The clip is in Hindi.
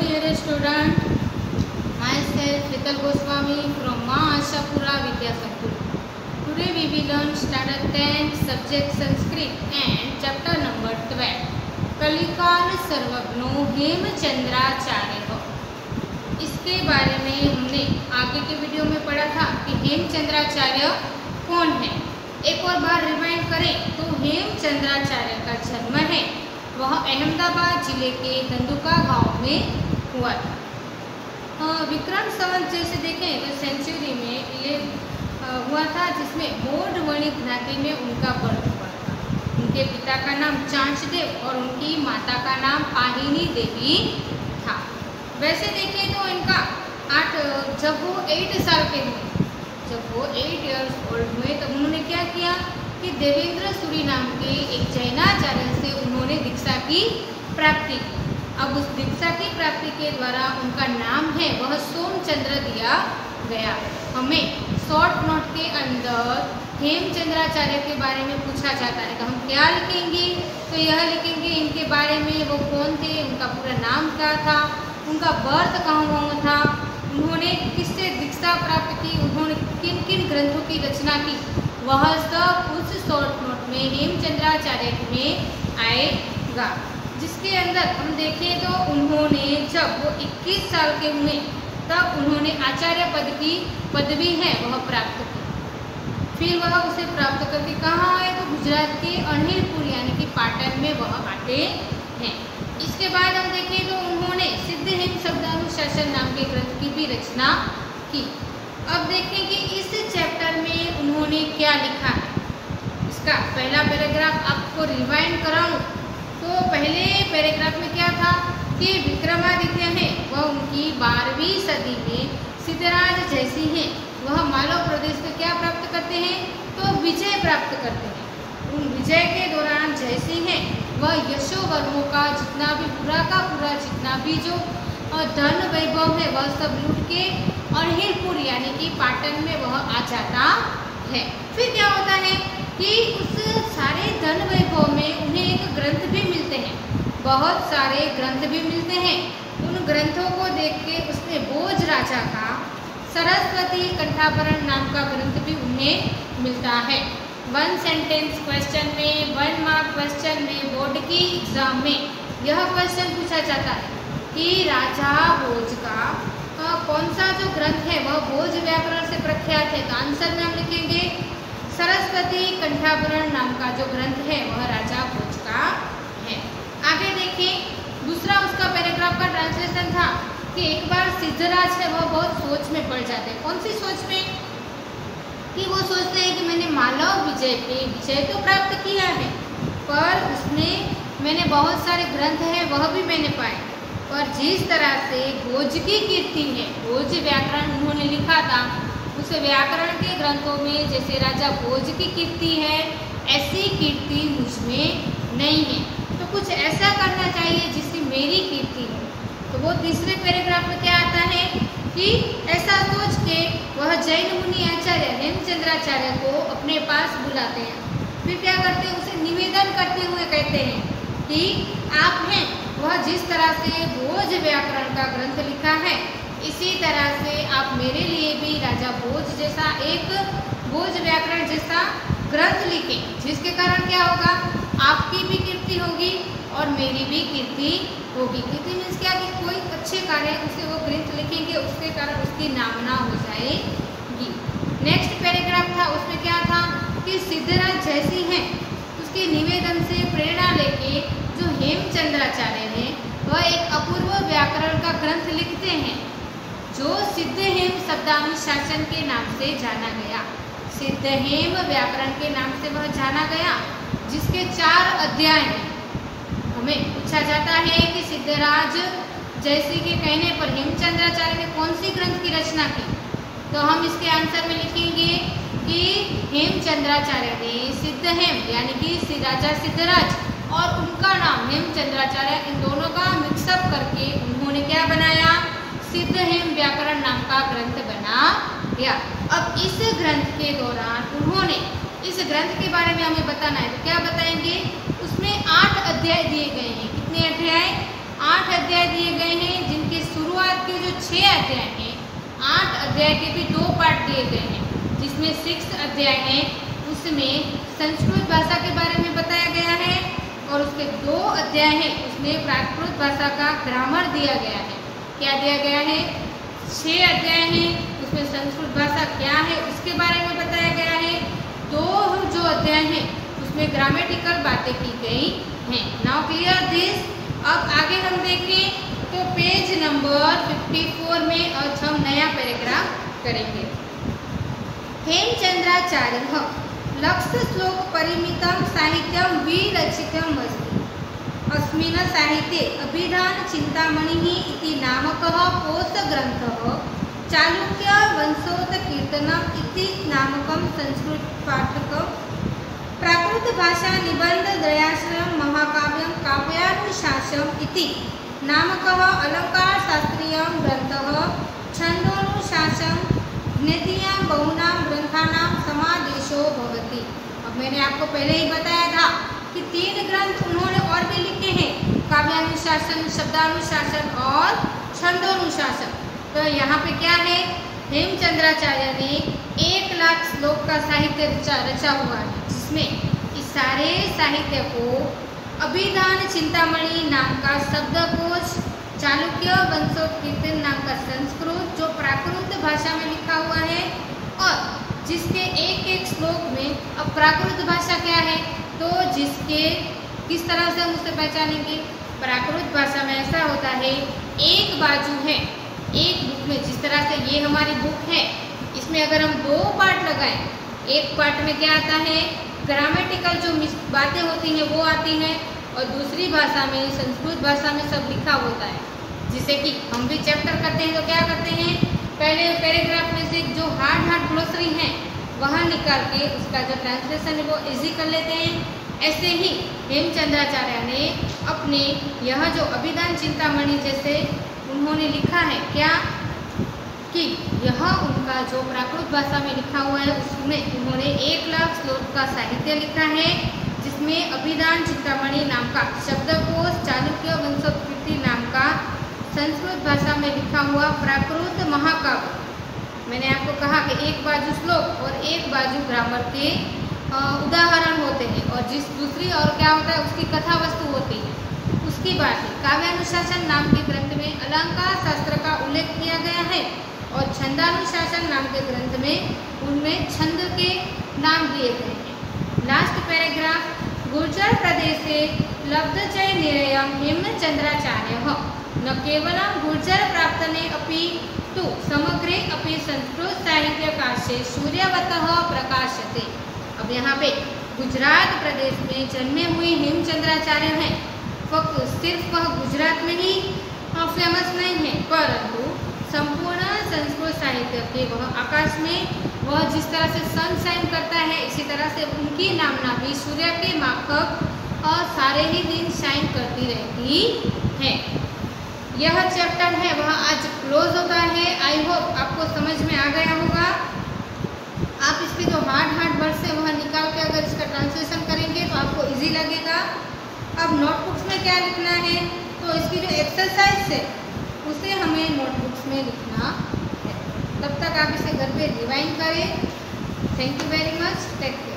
dear student, myself Vital Goswami from Ma Ashapura Vidya Sankull. Today we will learn standard 10 subject Sanskrit and chapter number 12. कलिकाल सर्वज्ञो हेमचंद्राचार्य। इसके बारे में हमने आगे के वीडियो में पढ़ा था कि हेमचंद्राचार्य कौन है। एक और बार रिवाइंड करें तो हेमचंद्राचार्य का जन्म है वह अहमदाबाद जिले के धंधुका गांव में हुआ था। विक्रम संवत जैसे देखें तो सेंचुरी में ये हुआ था, जिसमें मोड वणिक ज्ञाति में उनका बर्थ हुआ था। उनके पिता का नाम चांचदेव और उनकी माता का नाम पाहिनी देवी था। वैसे देखें तो इनका जब वो 8 साल के हुए, जब वो 8 इयर्स ओल्ड हुए तब उन्होंने क्या किया कि देवेंद्र सूरी नाम के एक जैनाचार्य से उन्होंने दीक्षा की प्राप्ति की। अब उस दीक्षा की प्राप्ति के द्वारा उनका नाम है वह सोमचंद्र दिया गया। हमें शॉर्ट नोट के अंदर हेमचंद्राचार्य के बारे में पूछा जाता है तो हम क्या लिखेंगे, तो यह लिखेंगे इनके बारे में वो कौन थे, उनका पूरा नाम क्या था, उनका बर्थ कहाँ हुआ था, उन्होंने किससे दीक्षा प्राप्त की, उन्होंने किन किन ग्रंथों की रचना की, वह सब उस शॉर्ट नोट में हेमचंद्राचार्य में आएगा। जिसके अंदर हम देखें तो उन्होंने जब वो 21 साल के हुए तब उन्होंने आचार्य पद की पदवी है वह प्राप्त की। फिर वह उसे प्राप्त करके कहाँ आए तो गुजरात के अनिलपुर यानी कि पाटन में वह आते हैं। इसके बाद हम देखें तो उन्होंने सिद्ध हेम शब्दानुशासन नाम के ग्रंथ की भी रचना की। अब देखें कि इस चैप्टर में उन्होंने क्या लिखा है। इसका पहला पैराग्राफ आपको रिवाइंड कराऊं तो पहले पैराग्राफ में क्या था कि विक्रमादित्य हैं वह उनकी 12वीं सदी में सिद्धराज जैसी हैं वह मालव प्रदेश में क्या प्राप्त करते हैं तो विजय प्राप्त करते हैं। उन विजय के दौरान जैसी हैं वह यशोवर्मों का जितना भी पूरा का पूरा जितना भी जो धन वैभव है वह सब लूट के अनिलपुर यानी कि पाटन में वह आ जाता है। फिर क्या होता है कि उस सारे धन वैभव में उन्हें एक ग्रंथ भी मिलते हैं, बहुत सारे ग्रंथ भी मिलते हैं। उन ग्रंथों को देख के उसने भोज राजा का सरस्वती कंठाभरण नाम का ग्रंथ भी उन्हें मिलता है। 1 सेंटेंस क्वेश्चन में 1 मार्क क्वेश्चन में बोर्ड की एग्जाम में यह क्वेश्चन पूछा जाता है कि राजा भोज का कौन सा जो ग्रंथ है वह भोज व्याकरण से प्रख्यात है, तो आंसर में हम लिखेंगे सरस्वती कंठाभरण नाम का जो ग्रंथ है वह राजा भोज का है। आगे देखिए दूसरा उसका पैराग्राफ का ट्रांसलेशन था कि एक बार सिद्धराज है वह बहुत सोच में पड़ जाते हैं। कौन सी सोच में कि वो सोचते हैं कि मैंने मालव विजय पे विजय तो प्राप्त किया है पर उसने मैंने बहुत सारे ग्रंथ हैं वह भी मैंने पाए, पर जिस तरह से भोज की कीर्ति है, भोज व्याकरण उन्होंने लिखा था, उस व्याकरण के ग्रंथों में जैसे राजा भोज की कीर्ति है ऐसी कीर्ति मुझमें नहीं है, तो कुछ ऐसा करना चाहिए जिससे मेरी कीर्ति हो। तो वो तीसरे पैराग्राफ में क्या आता है कि ऐसा सोच के वह जैन मुनि आचार्य हेमचंद्राचार्य को अपने पास बुलाते हैं। फिर क्या करते हैं उसे निवेदन करते हुए कहते हैं कि आप हैं वह जिस तरह से भोज व्याकरण का ग्रंथ लिखा है इसी तरह से आप मेरे लिए भी राजा भोज जैसा एक भोज व्याकरण जैसा ग्रंथ लिखें, जिसके कारण क्या होगा आपकी भी कीर्ति होगी और मेरी भी कीर्ति होगी। कीर्ति मीन्स क्या कि कोई अच्छे कार्य उसे वो ग्रंथ लिखेंगे उसके कारण उसकी नामना हो जाएगी। नेक्स्ट पैराग्राफ था उसमें क्या था कि सिद्धराज जैसी हैं उसके निवेदन से प्रेरणा लेके जो हेमचंद्राचार्य हैं वह एक अपूर्व व्याकरण का ग्रंथ लिखते हैं जो सिद्ध हेम शब्दानुशासन के नाम से जाना गया। सिद्ध हेम व्याकरण के नाम से वह जाना गया, जिसके 4 अध्याय हैं। हमें पूछा जाता है कि सिद्धराज जैसी के कहने पर हेमचंद्राचार्य ने कौन सी ग्रंथ की रचना की, तो हम इसके आंसर में लिखेंगे कि हेमचंद्राचार्य ने सिद्ध हेम यानी कि राजा सिद्धराज और उनका नाम हेमचंद्राचार्य इन दोनों का मिक्सअप करके उन्होंने क्या बनाया सिद्ध हेम व्याकरण नाम का ग्रंथ बना दिया। अब इस ग्रंथ के दौरान उन्होंने इस ग्रंथ के बारे में हमें बताना है तो क्या बताएंगे, उसमें 8 अध्याय दिए गए हैं। कितने अध्याय? 8 अध्याय दिए गए हैं, जिनके अनुवाद के जो 6 अध्याय हैं, 8 अध्याय के भी 2 पार्ट दिए गए हैं, जिसमें 6 अध्याय है उसमें संस्कृत भाषा के बारे में बताया गया है और उसके 2 अध्याय हैं उसमें प्राकृत भाषा का ग्रामर दिया गया है। क्या दिया गया है? 6 अध्याय हैं उसमें संस्कृत भाषा क्या है उसके बारे में बताया गया है। 2 जो अध्याय हैं उसमें ग्रामेटिकल बातें की गई हैं। Now clear this. अब आगे हम देखें तो पेज नंबर 54 में आज हम नया पैराग्राफ करेंगे। हेमचंद्राचार्य लक्ष्य श्लोक परिमितं साहित्यं विरचितम् अस्ति। अस्मिन् साहित्ये अभिधान चिंतामणिः इति नामकः कोशग्रन्थः, चालुक्य वंशोत्कीर्तनम् इति नामकं संस्कृतपाठकं, प्राकृत भाषा निबंध दयाश्रम महाकाव्यं काव्यानुशासनम् इति नामकः अलंकार शास्त्रीयं ग्रंथः, छन्दोनुशासनं ज्ञेयां बहुनां ग्रंथानां समादेशो भवति। अब मैंने आपको पहले ही बताया था कि 3 ग्रंथ उन्होंने और भी लिखे हैं, काव्यानुशासन, शब्दानुशासन और छंदोनुशासन। तो यहाँ पे क्या है, हेमचंद्राचार्य ने 1 लाख श्लोक का साहित्य रचा हुआ है, जिसमें इस सारे साहित्य को अभिधान चिंतामणि नाम का शब्दकोश, चालुक्य वंशोत्कीर्तन नाम का संस्कृत जो प्राकृत भाषा में लिखा हुआ है, और जिसके एक श्लोक में, अब प्राकृत भाषा क्या है तो जिसके किस तरह से हम उसे पहचानेंगे। प्राकृत भाषा में ऐसा होता है, एक बाजू है एक बुक में, जिस तरह से ये हमारी बुक है, इसमें अगर हम 2 पार्ट लगाएं, एक पार्ट में क्या आता है, ग्रामेटिकल जो बातें होती हैं वो आती हैं, और दूसरी भाषा में, संस्कृत भाषा में सब लिखा होता है। जिसे कि हम भी चैप्टर करते हैं तो क्या करते हैं, पहले पैराग्राफ में से जो हार्ड ग्लोसरी है वहाँ निकाल के उसका जो ट्रांसलेशन है वो इजी कर लेते हैं। ऐसे ही हेमचंद्राचार्य ने अपने यह जो अभिधान चिंतामणि जैसे उन्होंने लिखा है क्या कि यह उनका जो प्राकृत भाषा में लिखा हुआ है उसमें उन्होंने 1 लाख श्लोक का साहित्य लिखा है, जिसमें अभिधान चिंतामणि नाम का शब्दकोश, चालुक्य वंशोत्कीर्ति नाम का संस्कृत भाषा में लिखा हुआ प्राकृत महाकाव्य। मैंने आपको कहा कि एक बाजू श्लोक और एक बाजू ग्रामर के उदाहरण होते हैं, और दूसरी और क्या होता है उसकी कथा वस्तु होती है, उसकी बात है। काव्यानुशासन नाम के ग्रंथ में अलंकार शास्त्र का उल्लेख किया गया है, और छंदानुशासन नाम के ग्रंथ में उनमें छंद के नाम दिए गए हैं। लास्ट पैराग्राफ, गुर्जर प्रदेशे लब्धचय निरयं हेमचंद्राचार्यः न केवलं गुर्जर प्राप्तने अपि तु समग्रे अपि संस्कृत साहित्यकाशे सूर्यवतः प्रकाशते। अब यहाँ पे गुजरात प्रदेश में जन्मे हुए हेमचंद्राचार्य हैं, सिर्फ वह गुजरात में ही फेमस नहीं है, परंतु संपूर्ण संस्कृत साहित्य के वह आकाश में वह जिस तरह से सनशाइन करता है, इसी तरह से उनकी नामना भी सूर्य के माफक और सारे ही दिन शाइन करती रहती है। यह चैप्टर है वह आज क्लोज होता है। आई होप आपको समझ में आ गया होगा। आप इसके जो हार्ड वर्ड्स है वह निकाल के अगर इसका ट्रांसलेशन करेंगे तो आपको इजी लगेगा। अब नोटबुक्स में क्या लिखना है, तो इसकी जो एक्सरसाइज है उसे हमें नोटबुक्स में लिखना है। तब तक आप इसे घर पे रिवाइंड करें। Thank you very much. Take care.